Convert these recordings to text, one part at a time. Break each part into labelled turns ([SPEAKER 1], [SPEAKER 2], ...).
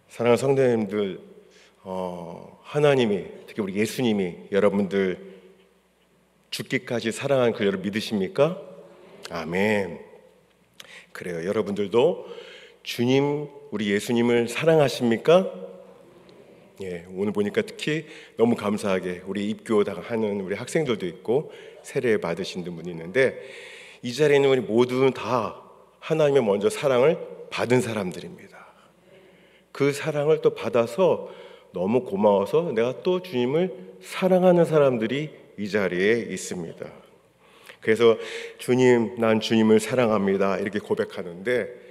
[SPEAKER 1] 사랑하는 성도님들, 하나님이, 특히 우리 예수님이 여러분들 죽기까지 사랑한 그녀를 믿으십니까? 아멘. 그래요. 여러분들도 주님, 우리 예수님을 사랑하십니까? 예, 오늘 보니까 특히 너무 감사하게 우리 입교하는 우리 학생들도 있고 세례 받으신 분이 있는데, 이 자리에 있는 우리 모두는 다 하나님의 먼저 사랑을 받은 사람들입니다. 그 사랑을 또 받아서 너무 고마워서 내가 또 주님을 사랑하는 사람들이 이 자리에 있습니다. 그래서 주님, 난 주님을 사랑합니다 이렇게 고백하는데,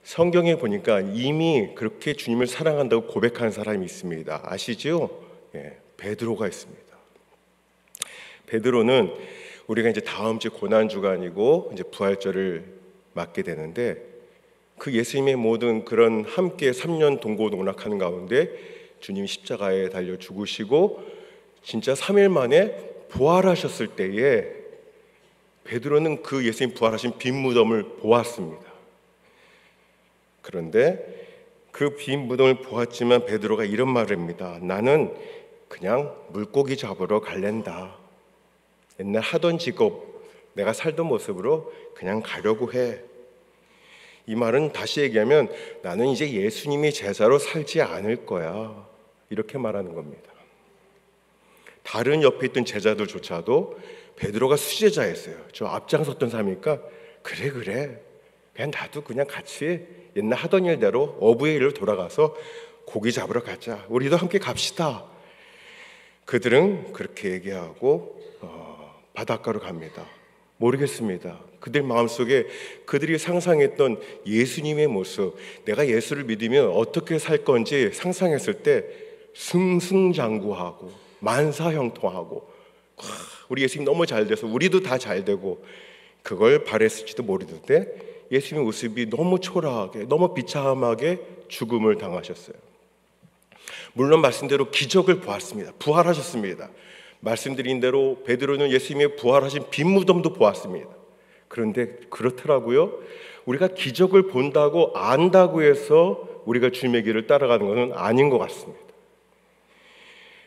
[SPEAKER 1] 성경에 보니까 이미 그렇게 주님을 사랑한다고 고백하는 사람이 있습니다. 아시죠? 예, 베드로가 있습니다. 베드로는 우리가 이제 다음 주 고난주간이고 이제 부활절을 맞게 되는데, 그 예수님의 모든 그런 함께 3년 동고동락하는 가운데 주님 십자가에 달려 죽으시고 진짜 3일 만에 부활하셨을 때에 베드로는 그 예수님 부활하신 빈 무덤을 보았습니다. 그런데 그 빈 무덤을 보았지만 베드로가 이런 말을 합니다. 나는 그냥 물고기 잡으러 갈랜다. 옛날 하던 직업, 내가 살던 모습으로 그냥 가려고 해. 이 말은 다시 얘기하면 나는 이제 예수님이 제자로 살지 않을 거야, 이렇게 말하는 겁니다. 다른 옆에 있던 제자들조차도 베드로가 수제자였어요. 저 앞장섰던 사람이니까 그래 그냥 나도 그냥 같이 옛날 하던 일대로 어부의 일로 돌아가서 고기 잡으러 가자, 우리도 함께 갑시다. 그들은 그렇게 얘기하고 바닷가로 갑니다. 모르겠습니다. 그들 마음속에 그들이 상상했던 예수님의 모습, 내가 예수를 믿으면 어떻게 살 건지 상상했을 때 승승장구하고 만사형통하고, 우리 예수님 너무 잘 돼서 우리도 다 잘 되고, 그걸 바랬을지도 모르는데 예수님의 모습이 너무 초라하게, 너무 비참하게 죽음을 당하셨어요. 물론 말씀대로 기적을 보았습니다. 부활하셨습니다. 말씀드린 대로 베드로는 예수님의 부활하신 빈 무덤도 보았습니다. 그런데 그렇더라고요. 우리가 기적을 본다고 안다고 해서 우리가 주님의 길을 따라가는 것은 아닌 것 같습니다.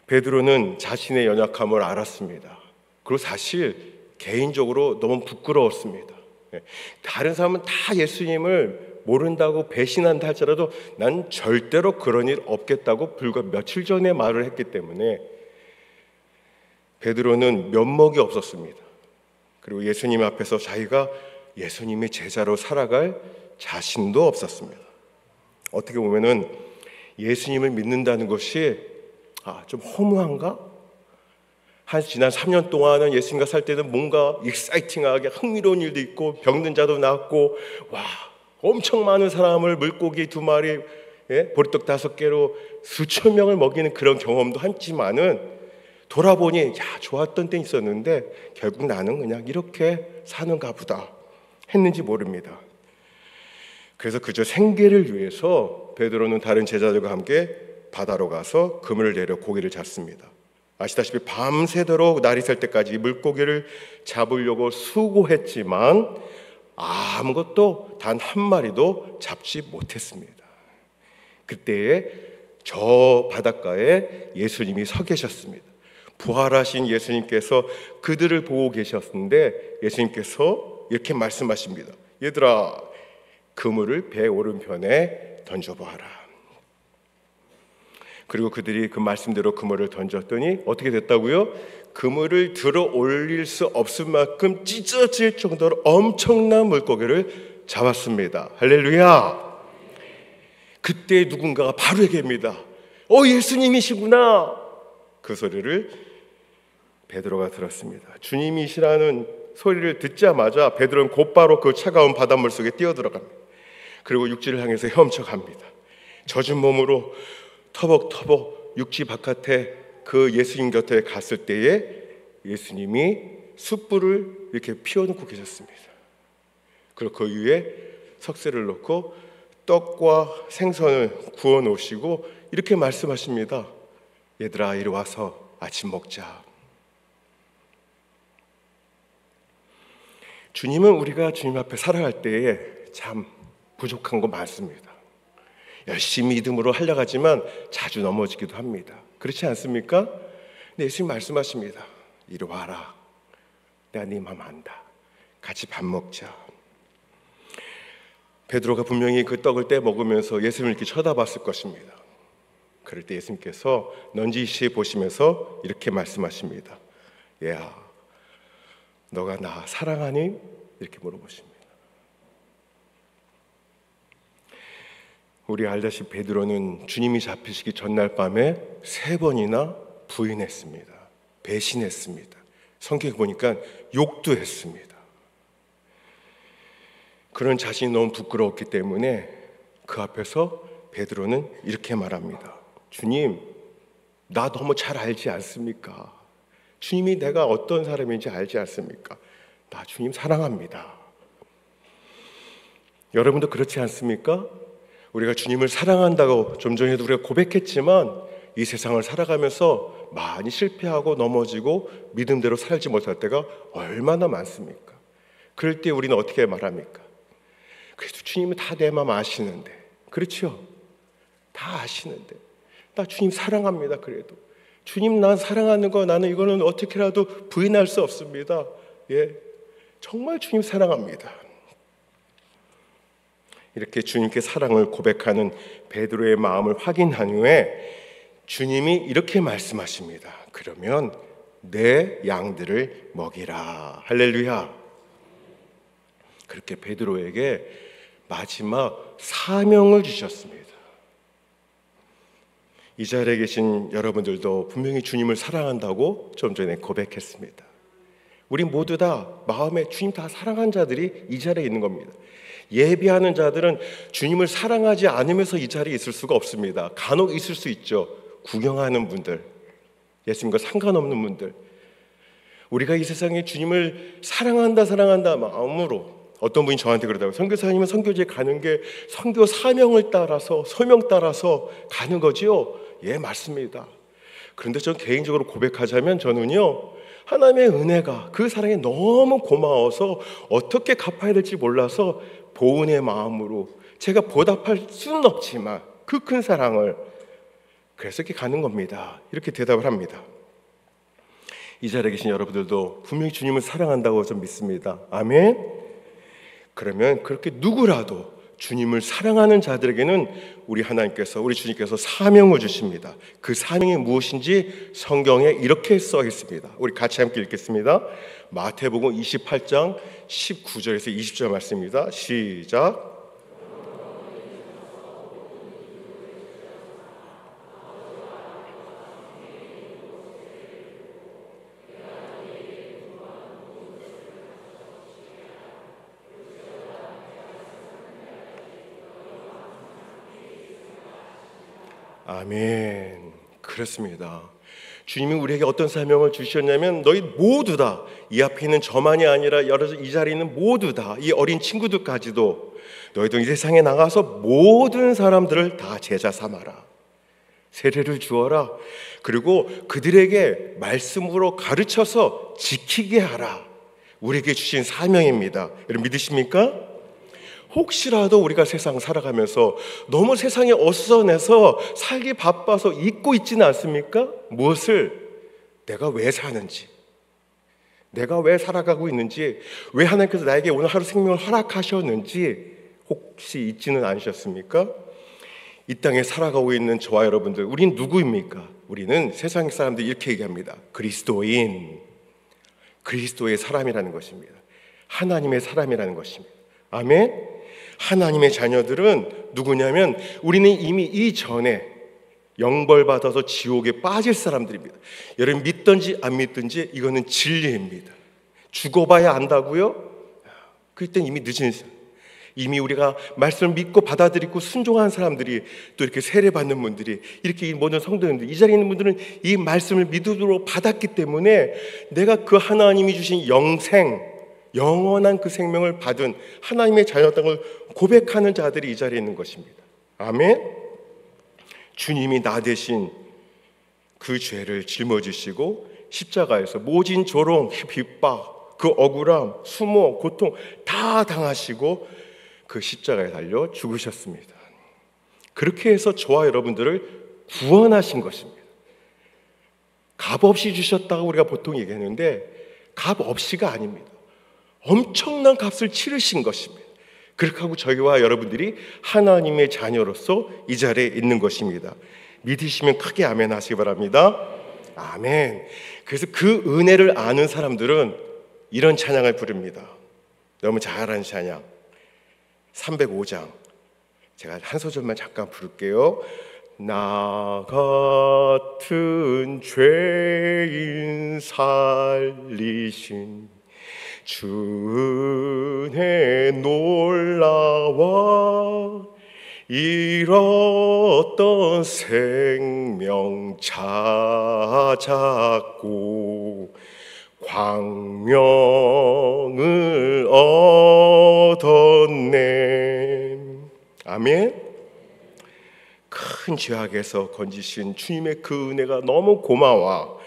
[SPEAKER 1] 베드로는 자신의 연약함을 알았습니다. 그리고 사실 개인적으로 너무 부끄러웠습니다. 다른 사람은 다 예수님을 모른다고 배신한다 할지라도 난 절대로 그런 일 없겠다고 불과 며칠 전에 말을 했기 때문에 베드로는 면목이 없었습니다. 그리고 예수님 앞에서 자기가 예수님의 제자로 살아갈 자신도 없었습니다. 어떻게 보면은 예수님을 믿는다는 것이 좀 허무한가? 지난 3년 동안은 예수님과 살 때는 뭔가 익사이팅하게 흥미로운 일도 있고 병든 자도 낫고, 엄청 많은 사람을 물고기 2마리, 보리떡 5개로 수천 명을 먹이는 그런 경험도 했지만은 돌아보니 좋았던 때 있었는데 결국 나는 그냥 이렇게 사는가 보다 했는지 모릅니다. 그래서 그저 생계를 위해서 베드로는 다른 제자들과 함께 바다로 가서 그물을 내려 고기를 잡습니다. 아시다시피 밤새도록 날이 셀 때까지 물고기를 잡으려고 수고했지만 아무것도 단 한 마리도 잡지 못했습니다. 그때에 저 바닷가에 예수님이 서 계셨습니다. 부활하신 예수님께서 그들을 보고 계셨는데 예수님께서 이렇게 말씀하십니다. 얘들아, 그물을 배 오른편에 던져보아라. 그리고 그들이 그 말씀대로 그물을 던졌더니 어떻게 됐다고요? 그물을 들어 올릴 수 없을 만큼 찢어질 정도로 엄청난 물고기를 잡았습니다. 할렐루야. 그때 누군가가 바로 얘기합니다. 예수님이시구나. 그 소리를 베드로가 들었습니다. 주님이시라는 소리를 듣자마자 베드로는 곧바로 그 차가운 바닷물 속에 뛰어들어갑니다. 그리고 육지를 향해서 헤엄쳐갑니다. 젖은 몸으로 터벅터벅 육지 바깥에 그 예수님 곁에 갔을 때에 예수님이 숯불을 이렇게 피워놓고 계셨습니다. 그리고 그 위에 석쇠를 놓고 떡과 생선을 구워 놓으시고 이렇게 말씀하십니다. 얘들아, 이리 와서 아침 먹자. 주님은 우리가 주님 앞에 살아갈 때에 참 부족한 거 많습니다. 열심히 믿음으로 하려가지만 자주 넘어지기도 합니다. 그렇지 않습니까? 근데 예수님 말씀하십니다. 이리 와라. 내가 네 마음 안다. 같이 밥 먹자. 베드로가 분명히 그 떡을 떼 먹으면서 예수님을 이렇게 쳐다봤을 것입니다. 그럴 때 예수님께서 넌지시 보시면서 이렇게 말씀하십니다. 얘야, 너가 나 사랑하니? 이렇게 물어보십니다. 우리 알다시피 베드로는 주님이 잡히시기 전날 밤에 3번이나 부인했습니다. 배신했습니다. 성경에 보니까 욕도 했습니다. 그런 자신이 너무 부끄러웠기 때문에 그 앞에서 베드로는 이렇게 말합니다. 주님, 나 너무 잘 알지 않습니까? 주님이 내가 어떤 사람인지 알지 않습니까? 나 주님 사랑합니다. 여러분도 그렇지 않습니까? 우리가 주님을 사랑한다고 좀 전에도 우리가 고백했지만 이 세상을 살아가면서 많이 실패하고 넘어지고 믿음대로 살지 못할 때가 얼마나 많습니까? 그럴 때 우리는 어떻게 말합니까? 그래도 주님은 다 내 마음 아시는데, 그렇죠? 다 아시는데 나 주님 사랑합니다. 그래도 주님 난 사랑하는 거 나는 이거는 어떻게라도 부인할 수 없습니다. 예, 정말 주님 사랑합니다. 이렇게 주님께 사랑을 고백하는 베드로의 마음을 확인한 후에 주님이 이렇게 말씀하십니다. 그러면 내 양들을 먹이라. 할렐루야. 그렇게 베드로에게 마지막 사명을 주셨습니다. 이 자리에 계신 여러분들도 분명히 주님을 사랑한다고 좀 전에 고백했습니다. 우리 모두 다 마음에 주님 다 사랑한 자들이 이 자리에 있는 겁니다. 예비하는 자들은 주님을 사랑하지 않으면서 이 자리에 있을 수가 없습니다. 간혹 있을 수 있죠. 구경하는 분들, 예수님과 상관없는 분들. 우리가 이 세상에 주님을 사랑한다 마음으로, 어떤 분이 저한테 그러더라고요. 선교사님은 선교지에 가는 게 선교 사명을 따라서, 소명 따라서 가는 거지요? 예, 맞습니다. 그런데 전 개인적으로 고백하자면 저는요, 하나님의 은혜가 그 사랑에 너무 고마워서 어떻게 갚아야 될지 몰라서 보은의 마음으로 제가 보답할 수는 없지만 그 큰 사랑을, 그래서 이렇게 가는 겁니다. 이렇게 대답을 합니다. 이 자리에 계신 여러분들도 분명히 주님을 사랑한다고 좀 믿습니다. 아멘. 그러면 그렇게 누구라도 주님을 사랑하는 자들에게는 우리 하나님께서, 우리 주님께서 사명을 주십니다. 그 사명이 무엇인지 성경에 이렇게 써 있습니다. 우리 같이 함께 읽겠습니다. 마태복음 28장 19절에서 20절 말씀입니다. 시작. 아멘. 그렇습니다. 주님이 우리에게 어떤 사명을 주셨냐면 너희 모두 다, 이 앞에 있는 저만이 아니라 이 자리에 있는 모두 다, 이 어린 친구들까지도 너희도 이 세상에 나가서 모든 사람들을 다 제자 삼아라. 세례를 주어라. 그리고 그들에게 말씀으로 가르쳐서 지키게 하라. 우리에게 주신 사명입니다. 여러분 믿으십니까? 혹시라도 우리가 세상 살아가면서 너무 세상에 어수선해서 살기 바빠서 잊고 있지는 않습니까? 무엇을? 내가 왜 사는지, 내가 왜 살아가고 있는지, 왜 하나님께서 나에게 오늘 하루 생명을 허락하셨는지 혹시 잊지는 않으셨습니까? 이 땅에 살아가고 있는 저와 여러분들, 우린 누구입니까? 우리는 세상 사람들이 이렇게 얘기합니다. 그리스도인, 그리스도의 사람이라는 것입니다. 하나님의 사람이라는 것입니다. 아멘. 하나님의 자녀들은 누구냐면 우리는 이미 이전에 영벌받아서 지옥에 빠질 사람들입니다. 여러분 믿든지 안 믿든지 이거는 진리입니다. 죽어봐야 안다고요? 그땐 이미 늦은 사람. 이미 우리가 말씀을 믿고 받아들이고 순종한 사람들이, 또 이렇게 세례받는 분들이, 이렇게 이 모든 성도님들, 이 자리에 있는 분들은 이 말씀을 믿음으로 받았기 때문에 내가 그 하나님이 주신 영생, 영원한 그 생명을 받은 하나님의 자녀였다는 걸 고백하는 자들이 이 자리에 있는 것입니다. 아멘. 주님이 나 대신 그 죄를 짊어지시고 십자가에서 모진 조롱, 핍박, 그 억울함, 수모, 고통 다 당하시고 그 십자가에 달려 죽으셨습니다. 그렇게 해서 저와 여러분들을 구원하신 것입니다. 값 없이 주셨다고 우리가 보통 얘기하는데 값 없이가 아닙니다. 엄청난 값을 치르신 것입니다. 그렇게 하고 저희와 여러분들이 하나님의 자녀로서 이 자리에 있는 것입니다. 믿으시면 크게 아멘 하시기 바랍니다. 아멘. 그래서 그 은혜를 아는 사람들은 이런 찬양을 부릅니다. 너무 잘 아는 찬양 305장 제가 한 소절만 잠깐 부를게요. 나 같은 죄인 살리신 주 은혜 놀라워 잃었던 생명 찾았고 광명을 얻었네. 아멘. 큰 죄악에서 건지신 주님의 그 은혜가 너무 고마워.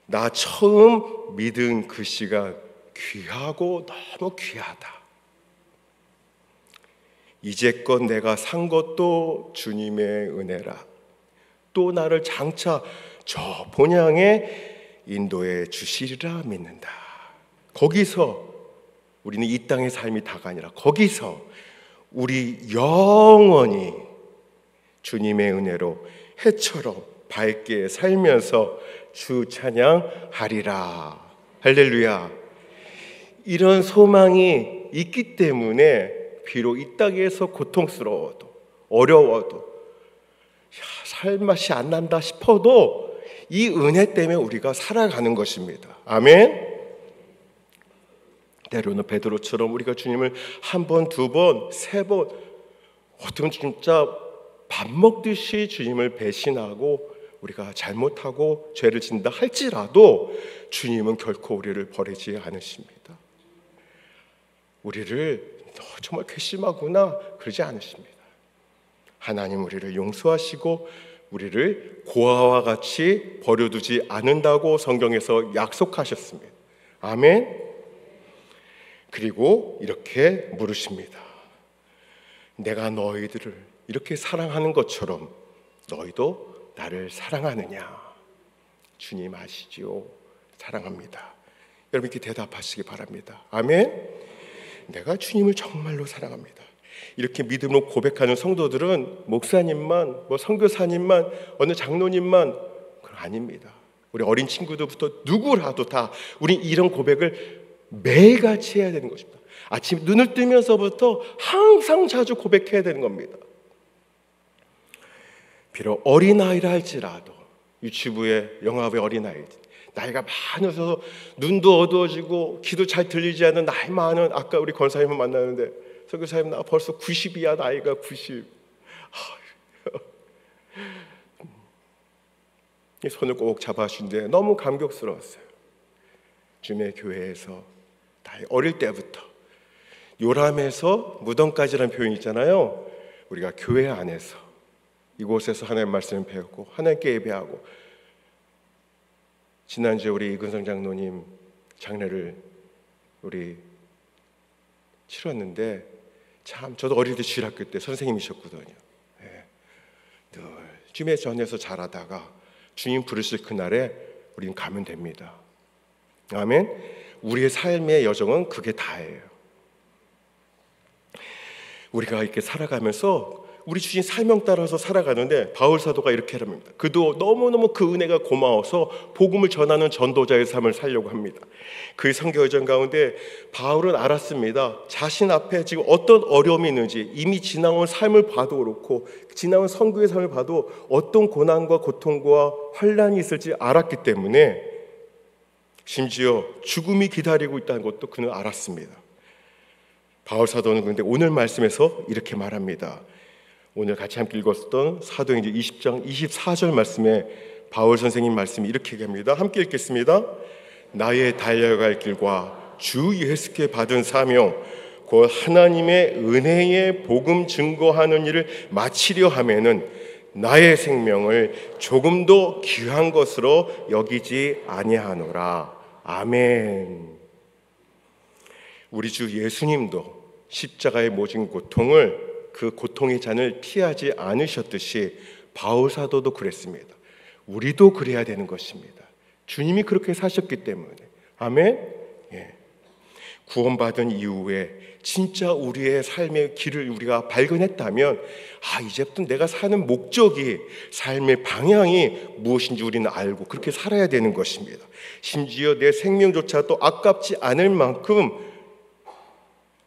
[SPEAKER 1] 나 처음 믿은 그 시간 귀하고 너무 귀하다. 이제껏 내가 산 것도 주님의 은혜라. 또 나를 장차 저 본향에 인도해 주시리라 믿는다. 거기서 우리는 이 땅의 삶이 다가 아니라 거기서 우리 영원히 주님의 은혜로 해처럼 밝게 살면서 주 찬양하리라. 할렐루야. 이런 소망이 있기 때문에 비록 이 땅에서 고통스러워도 어려워도 살 맛이 안 난다 싶어도 이 은혜 때문에 우리가 살아가는 것입니다. 아멘. 때로는 베드로처럼 우리가 주님을 한 번, 두 번, 세 번 어떤 진짜 밥 먹듯이 주님을 배신하고 우리가 잘못하고 죄를 짓는다 할지라도 주님은 결코 우리를 버리지 않으십니다. 우리를 너 정말 괘씸하구나 그러지 않으십니다. 하나님 우리를 용서하시고 우리를 고아와 같이 버려두지 않는다고 성경에서 약속하셨습니다. 아멘. 그리고 이렇게 물으십니다. 내가 너희들을 이렇게 사랑하는 것처럼 너희도 나를 사랑하느냐? 주님 아시지요? 사랑합니다. 여러분 이렇게 대답하시기 바랍니다. 아멘. 내가 주님을 정말로 사랑합니다. 이렇게 믿음으로 고백하는 성도들은 목사님만, 선교사님만, 어느 장로님만 그건 아닙니다. 우리 어린 친구들부터 누구라도 다 우리 이런 고백을 매일같이 해야 되는 것입니다. 아침 눈을 뜨면서부터 항상 자주 고백해야 되는 겁니다. 비록 어린아이라 할지라도 유치부의 영화부의 어린아이 나이가 많아서 눈도 어두워지고 귀도 잘 들리지 않는 나이 많은 아까 우리 권사님을 만나는데 선교사님 나 벌써 90이야 나이가 90 손을 꼭 잡아주는데 너무 감격스러웠어요. 주님의 교회에서 어릴 때부터 요람에서 무덤까지라는 표현이 있잖아요. 우리가 교회 안에서 이곳에서 하나님의 말씀을 배우고 하나님께 예배하고 지난주에 우리 이근성 장로님 장례를 우리 치렀는데 참 저도 어릴 때 주일학교 때 선생님이셨거든요. 네. 늘 주님의 전에서 자라다가 주님 부르실 그날에 우리는 가면 됩니다. 아멘. 우리의 삶의 여정은 그게 다예요. 우리가 이렇게 살아가면서 우리 주신 사명 따라서 살아가는데 바울 사도가 이렇게 합니다. 그도 너무너무 그 은혜가 고마워서 복음을 전하는 전도자의 삶을 살려고 합니다. 그 선교 여정 가운데 바울은 알았습니다. 자신 앞에 지금 어떤 어려움이 있는지 이미 지나온 삶을 봐도 그렇고 지나온 선교의 삶을 봐도 어떤 고난과 고통과 환난이 있을지 알았기 때문에 심지어 죽음이 기다리고 있다는 것도 그는 알았습니다. 바울 사도는 그런데 오늘 말씀에서 이렇게 말합니다. 오늘 같이 함께 읽었던 사도행전 20장 24절 말씀에 바울 선생님 말씀이 이렇게 얘기합니다. 함께 읽겠습니다. 나의 달려갈 길과 주 예수께 받은 사명 곧 하나님의 은혜의 복음 증거하는 일을 마치려 하면은 나의 생명을 조금도 귀한 것으로 여기지 아니하노라. 아멘. 우리 주 예수님도 십자가의 모진 고통을 그 고통의 잔을 피하지 않으셨듯이 바울 사도도 그랬습니다. 우리도 그래야 되는 것입니다. 주님이 그렇게 사셨기 때문에. 아멘. 예. 구원받은 이후에 진짜 우리의 삶의 길을 우리가 발견했다면, 이제부터 내가 사는 목적이, 삶의 방향이 무엇인지 우리는 알고 그렇게 살아야 되는 것입니다. 심지어 내 생명조차도 아깝지 않을 만큼,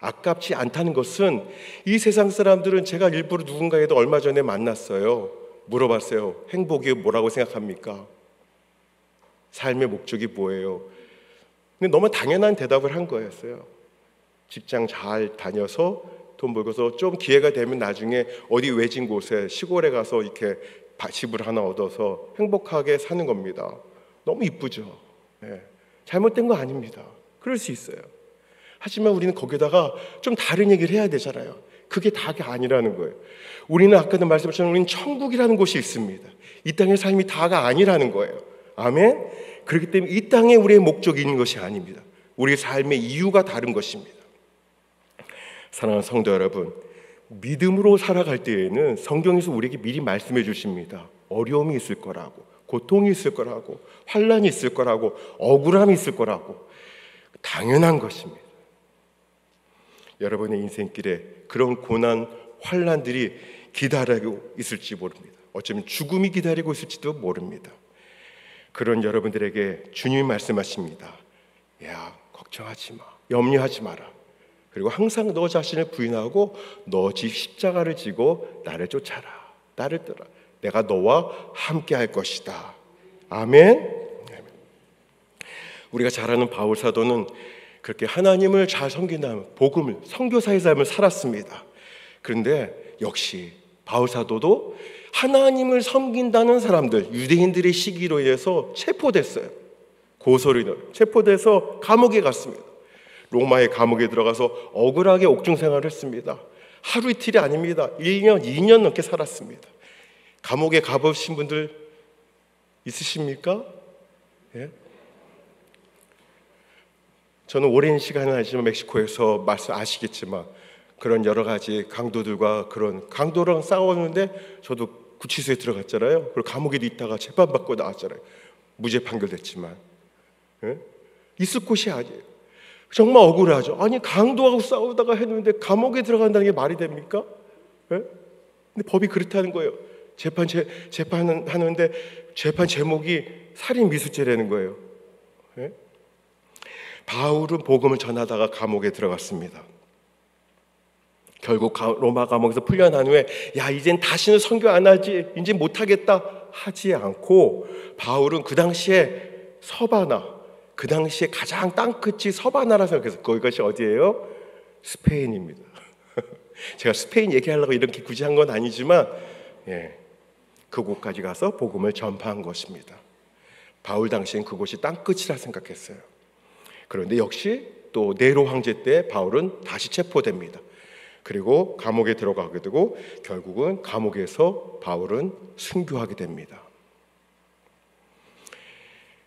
[SPEAKER 1] 아깝지 않다는 것은, 이 세상 사람들은, 제가 일부러 누군가에도 얼마 전에 만났어요. 물어봤어요. 행복이 뭐라고 생각합니까? 삶의 목적이 뭐예요? 근데 너무 당연한 대답을 한 거였어요. 직장 잘 다녀서 돈 벌고서 좀 기회가 되면 나중에 어디 외진 곳에, 시골에 가서 이렇게 집을 하나 얻어서 행복하게 사는 겁니다. 너무 이쁘죠? 네. 잘못된 거 아닙니다. 그럴 수 있어요. 하지만 우리는 거기다가 좀 다른 얘기를 해야 되잖아요. 그게 다가 아니라는 거예요. 우리는 아까도 말씀드렸지만 우리는 천국이라는 곳이 있습니다. 이 땅의 삶이 다가 아니라는 거예요. 아멘? 그렇기 때문에 이 땅에 우리의 목적이 있는 것이 아닙니다. 우리의 삶의 이유가 다른 것입니다. 사랑하는 성도 여러분, 믿음으로 살아갈 때에는 성경에서 우리에게 미리 말씀해 주십니다. 어려움이 있을 거라고, 고통이 있을 거라고, 환난이 있을 거라고, 억울함이 있을 거라고. 당연한 것입니다. 여러분의 인생길에 그런 고난, 환난들이 기다리고 있을지 모릅니다. 어쩌면 죽음이 기다리고 있을지도 모릅니다. 그런 여러분들에게 주님이 말씀하십니다. 야, 걱정하지 마, 염려하지 마라. 그리고 항상 너 자신을 부인하고 너 집 십자가를 지고 나를 쫓아라, 나를 따라. 내가 너와 함께 할 것이다. 아멘. 우리가 잘 아는 바울 사도는 그렇게 하나님을 잘 섬긴다는 복음을, 선교사의 삶을 살았습니다. 그런데 역시 바울 사도도 하나님을 섬긴다는 사람들, 유대인들의 시기로 인해서 체포됐어요. 고소로 인해 체포돼서 감옥에 갔습니다. 로마의 감옥에 들어가서 억울하게 옥중 생활을 했습니다. 하루 이틀이 아닙니다. 1년, 2년 넘게 살았습니다. 감옥에 가보신 분들 있으십니까? 예? 저는 오랜 시간은 아니지만 멕시코에서 아시겠지만 그런 여러 가지 강도들과 그런 강도랑 싸웠는데 저도 구치소에 들어갔잖아요. 그리고 감옥에도 있다가 재판받고 나왔잖아요. 무죄 판결됐지만. 예? 있을 곳이 아니에요. 정말 억울하죠. 아니, 강도하고 싸우다가 했는데 감옥에 들어간다는 게 말이 됩니까? 예? 근데 법이 그렇다는 거예요. 재판하는데 재판 제목이 살인 미수죄라는 거예요. 예? 바울은 복음을 전하다가 감옥에 들어갔습니다. 결국 로마 감옥에서 풀려난 후에 이젠 다시는 선교 안 하지, 이제 못하겠다 하지 않고, 바울은 그 당시에 서바나, 그 당시에 가장 땅끝이 서바나라 생각해서, 그것이 어디예요? 스페인입니다. 제가 스페인 얘기하려고 이렇게 굳이 한 건 아니지만 그곳까지 가서 복음을 전파한 것입니다. 바울 당시엔 그곳이 땅끝이라 생각했어요. 그런데 역시 또 네로 황제 때 바울은 다시 체포됩니다. 그리고 감옥에 들어가게 되고 결국은 감옥에서 바울은 순교하게 됩니다.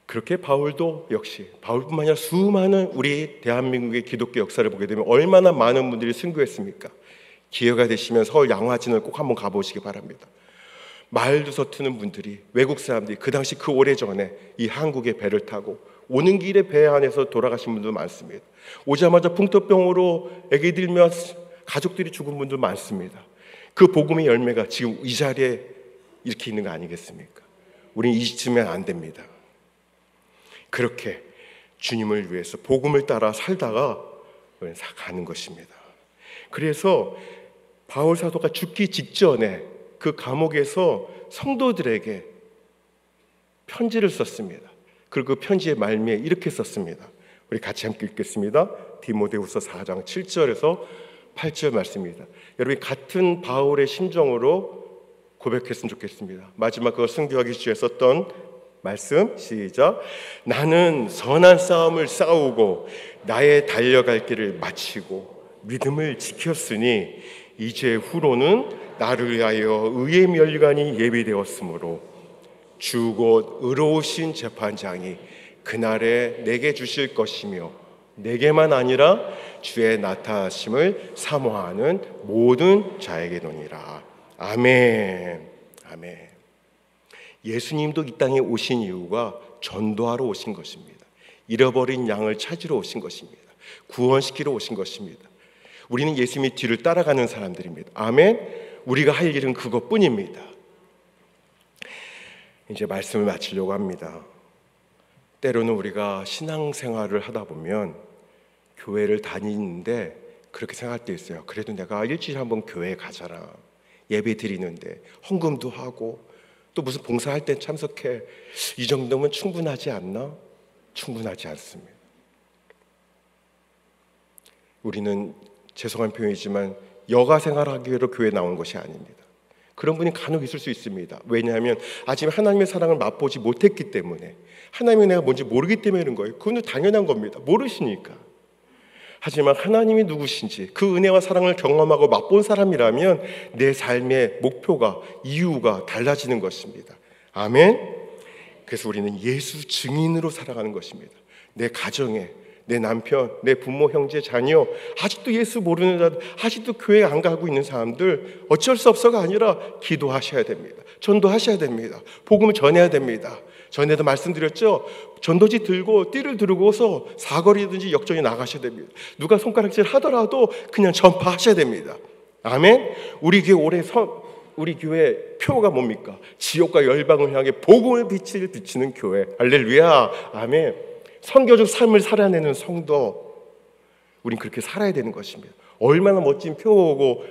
[SPEAKER 1] 그렇게 바울도 역시, 바울뿐만 아니라 수많은 우리 대한민국의 기독교 역사를 보게 되면 얼마나 많은 분들이 순교했습니까? 기회가 되시면 서울 양화진을 꼭 한번 가보시기 바랍니다. 말도 서투는 분들이, 외국 사람들이 그 당시 그 오래전에 이 한국의 배를 타고 오는 길에 배 안에서 돌아가신 분들 많습니다. 오자마자 풍토병으로 아기 들며 가족들이 죽은 분들 많습니다. 그 복음의 열매가 지금 이 자리에 이렇게 있는 거 아니겠습니까? 우리는 잊으면 안 됩니다. 그렇게 주님을 위해서 복음을 따라 살다가 가는 것입니다. 그래서 바울 사도가 죽기 직전에 그 감옥에서 성도들에게 편지를 썼습니다. 그리고 그 편지의 말미에 이렇게 썼습니다. 우리 같이 함께 읽겠습니다. 디모데후서 4장 7절에서 8절 말씀입니다. 여러분이 같은 바울의 심정으로 고백했으면 좋겠습니다. 마지막 그 순교하기 전에 썼던 말씀, 시작. 나는 선한 싸움을 싸우고 나의 달려갈 길을 마치고 믿음을 지켰으니 이제 후로는 나를 위하여 의의 멸관이 예비되었으므로 주 곧 의로우신 재판장이 그날에 내게 주실 것이며 내게만 아니라 주의 나타나심을 사모하는 모든 자에게노니라. 아멘. 아멘. 예수님도 이 땅에 오신 이유가 전도하러 오신 것입니다. 잃어버린 양을 찾으러 오신 것입니다. 구원시키러 오신 것입니다. 우리는 예수님의 뒤를 따라가는 사람들입니다. 아멘. 우리가 할 일은 그것뿐입니다. 이제 말씀을 마치려고 합니다. 때로는 우리가 신앙생활을 하다 보면 교회를 다니는데 그렇게 생각할 때 있어요. 그래도 내가 일주일에 한번 교회에 가잖아. 예배 드리는데 헌금도 하고 또 무슨 봉사할 때 참석해. 이 정도면 충분하지 않나? 충분하지 않습니다. 우리는 죄송한 표현이지만 여가 생활하기 위해서 교회에 나온 것이 아닙니다. 그런 분이 간혹 있을 수 있습니다. 왜냐하면 아직 하나님의 사랑을 맛보지 못했기 때문에, 하나님의 은혜가 뭔지 모르기 때문에 그런 거예요. 그건 당연한 겁니다. 모르시니까. 하지만 하나님이 누구신지 그 은혜와 사랑을 경험하고 맛본 사람이라면 내 삶의 목표가, 이유가 달라지는 것입니다. 아멘. 그래서 우리는 예수 증인으로 살아가는 것입니다. 내 가정에, 내 남편, 내 부모, 형제, 자녀, 아직도 예수 모르는 자들, 아직도 교회 안 가고 있는 사람들, 어쩔 수 없어가 아니라 기도하셔야 됩니다. 전도하셔야 됩니다. 복음을 전해야 됩니다. 전에도 말씀드렸죠. 전도지 들고 띠를 들고서 사거리든지 역전에 나가셔야 됩니다. 누가 손가락질 하더라도 그냥 전파하셔야 됩니다. 아멘. 우리 교회 표가 뭡니까? 지옥과 열방을 향해 복음의 빛을 비치는 교회. 할렐루야. 아멘. 선교적 삶을 살아내는 성도, 우린 그렇게 살아야 되는 것입니다. 얼마나 멋진 표고,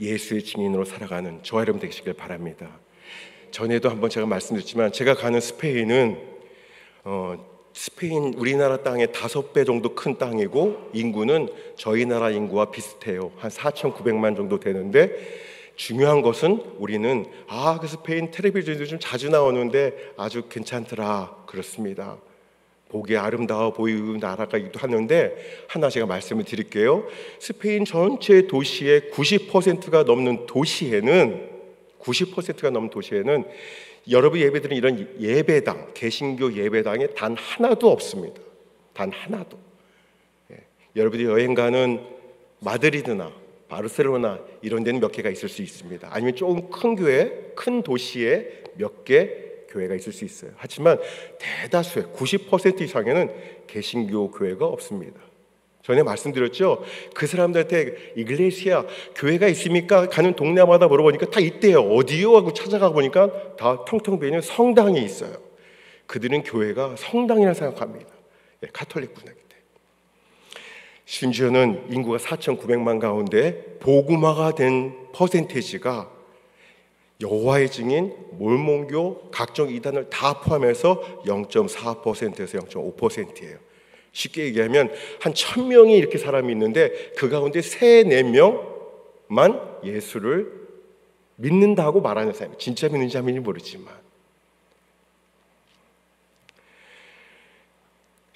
[SPEAKER 1] 예수의 증인으로 살아가는 저와 여러분 되시길 바랍니다. 전에도 한번 제가 말씀드렸지만 제가 가는 스페인은 스페인 우리나라 땅의 5배 정도 큰 땅이고 인구는 저희 나라 인구와 비슷해요. 한 4,900만 정도 되는데, 중요한 것은 우리는 그 스페인 텔레비전도 좀 자주 나오는데 아주 괜찮더라 그렇습니다. 보기에 아름다워 보이는 나라가기도 하는데, 하나 제가 말씀을 드릴게요. 스페인 전체 도시의 90%가 넘는 도시에는 여러분 예배드린 이런 예배당, 개신교 예배당에 단 하나도 없습니다. 단 하나도. 여러분이 여행 가는 마드리드나 바르셀로나 이런 데는 몇 개가 있을 수 있습니다. 아니면 조금 큰 교회, 큰 도시에 몇 개 교회가 있을 수 있어요. 하지만 대다수의 90% 이상에는 개신교 교회가 없습니다. 전에 말씀드렸죠. 그 사람들한테 이글레시아 교회가 있습니까? 가는 동네마다 물어보니까 다 있대요. 어디요? 하고 찾아가 보니까 다 텅텅 비어있는 성당이 있어요. 그들은 교회가 성당이라 생각합니다. 카톨릭 분이기 때문에. 심지어는 인구가 4,900만 가운데 복음화가 된 퍼센테이지가 여호와의 증인, 몰몬교, 각종 이단을 다 포함해서 0.4%에서 0.5%예요. 쉽게 얘기하면 한 1,000명이 이렇게 사람이 있는데 그 가운데 3-4명만 예수를 믿는다고 말하는 사람이, 진짜 믿는지 안 믿는지 모르지만.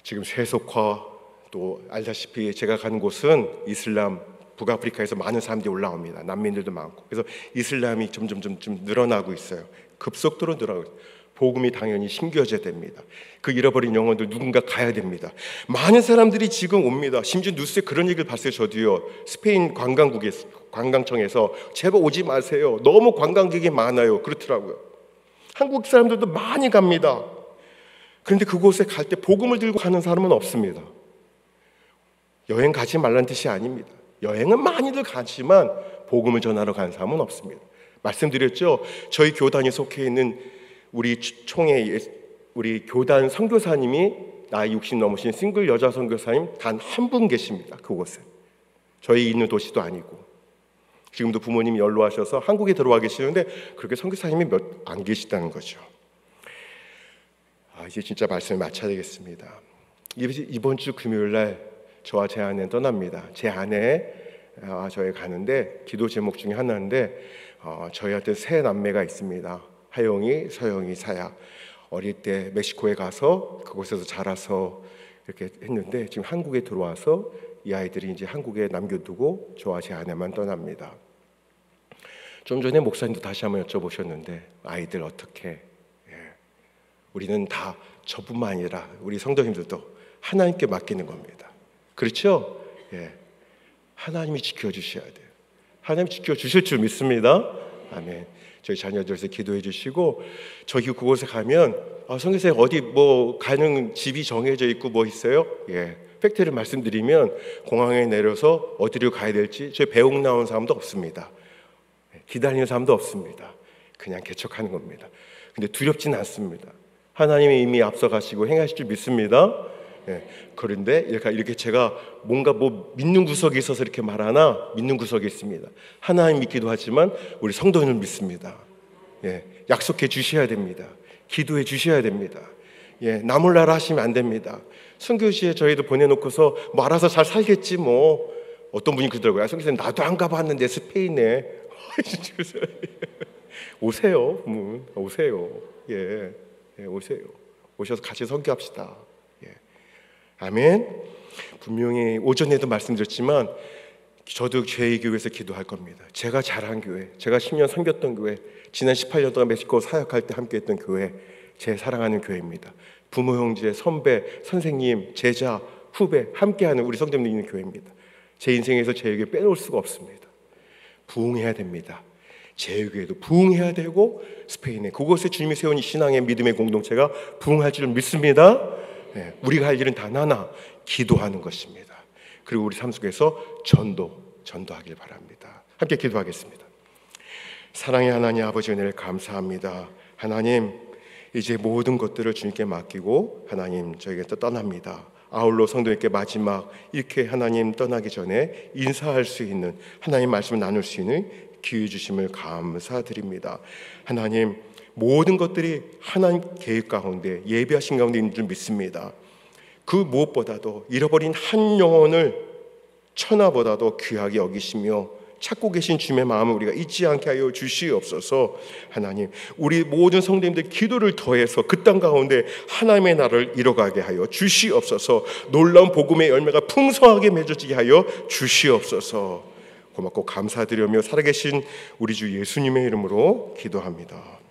[SPEAKER 1] 지금 세속화, 또 알다시피 제가 가는 곳은 이슬람, 북아프리카에서 많은 사람들이 올라옵니다. 난민들도 많고. 그래서 이슬람이 점점 늘어나고 있어요. 급속도로 늘어나고 있어요. 복음이 당연히 심겨져야 됩니다. 그 잃어버린 영혼들 누군가 가야 됩니다. 많은 사람들이 지금 옵니다. 심지어 뉴스에 그런 얘기를 봤어요. 저도요. 스페인 관광청에서 제발 오지 마세요. 너무 관광객이 많아요. 그렇더라고요. 한국 사람들도 많이 갑니다. 그런데 그곳에 갈 때 복음을 들고 가는 사람은 없습니다. 여행 가지 말라는 뜻이 아닙니다. 여행은 많이들 가지만 복음을 전하러 가는 사람은 없습니다. 말씀드렸죠. 저희 교단에 속해 있는 우리 교단 선교사님이 나이 60 넘으신 싱글 여자 선교사님 단 한 분 계십니다. 그곳에. 저희 있는 도시도 아니고. 지금도 부모님이 연로하셔서 한국에 들어와 계시는데 그렇게 선교사님이 몇 안 계시다는 거죠. 이제 진짜 말씀을 마쳐야 되겠습니다. 이번 주 금요일 날 저와 제 아내는 떠납니다. 제 아내 저희 가는데 기도 제목 중에 하나인데 저희한테 세 남매가 있습니다. 하영이, 서영이, 사야. 어릴 때 멕시코에 가서 그곳에서 자라서 이렇게 했는데 지금 한국에 들어와서 이 아이들이 이제 한국에 남겨두고 저와 제 아내만 떠납니다. 좀 전에 목사님도 다시 한번 여쭤보셨는데 아이들 어떻게? 우리는 다 저뿐만 아니라 우리 성도님들도 하나님께 맡기는 겁니다. 그렇죠? 예. 하나님이 지켜주셔야 돼요. 하나님 지켜주실 줄 믿습니다. 아멘. 저희 자녀들에서 기도해 주시고, 저희 그곳에 가면 선교사님 어디 뭐 가는 집이 정해져 있고 뭐 있어요? 예. 팩트를 말씀드리면 공항에 내려서 어디로 가야 될지 저희 배웅 나온 사람도 없습니다. 기다리는 사람도 없습니다. 그냥 개척하는 겁니다. 근데 두렵지는 않습니다. 하나님이 이미 앞서가시고 행하실 줄 믿습니다. 예. 그런데 이렇게 제가 뭔가 뭐 믿는 구석이 있어서 이렇게 말하나, 믿는 구석이 있습니다. 하나님 믿기도 하지만 우리 성도님을 믿습니다. 예. 약속해 주셔야 됩니다. 기도해 주셔야 됩니다. 예. 나 몰라라 하시면 안 됩니다. 선교지에 저희도 보내놓고서 뭐 알아서 잘 살겠지 뭐. 어떤 분이 그러더라고요. 선교사님 나도 안 가봤는데 스페인에. 오세요. 오세요. 예. 예, 오세요. 오셔서 같이 선교합시다. 예. 아멘. 분명히 오전에도 말씀드렸지만 저도 저희 교회에서 기도할 겁니다. 제가 자란 교회, 제가 10년 섬겼던 교회, 지난 18년 동안 멕시코 사역할 때 함께했던 교회, 제 사랑하는 교회입니다. 부모, 형제, 선배, 선생님, 제자, 후배 함께하는 우리 성도님들 있는 교회입니다. 제 인생에서 제에게 빼놓을 수가 없습니다. 부흥해야 됩니다. 제에게도 부흥해야 되고, 스페인에 그곳에 주님이 세운 이 신앙의 믿음의 공동체가 부흥할 줄 믿습니다. 네, 우리가 할 일은 단 하나, 기도하는 것입니다. 그리고 우리 삶 속에서 전도하길 바랍니다. 함께 기도하겠습니다. 사랑의 하나님 아버지, 은혜를 감사합니다. 하나님, 이제 모든 것들을 주님께 맡기고 하나님 저에게서 떠납니다. 아울러 성도님께 마지막 이렇게 하나님 떠나기 전에 인사할 수 있는, 하나님 말씀을 나눌 수 있는 기회 주심을 감사드립니다. 하나님, 모든 것들이 하나님 계획 가운데, 예비하신 가운데 있는 줄 믿습니다. 그 무엇보다도 잃어버린 한 영혼을 천하보다도 귀하게 여기시며 찾고 계신 주님의 마음을 우리가 잊지 않게 하여 주시옵소서. 하나님, 우리 모든 성도님들 기도를 더해서 그 땅 가운데 하나님의 나라를 이뤄가게 하여 주시옵소서. 놀라운 복음의 열매가 풍성하게 맺어지게 하여 주시옵소서. 고맙고 감사드리며 살아계신 우리 주 예수님의 이름으로 기도합니다.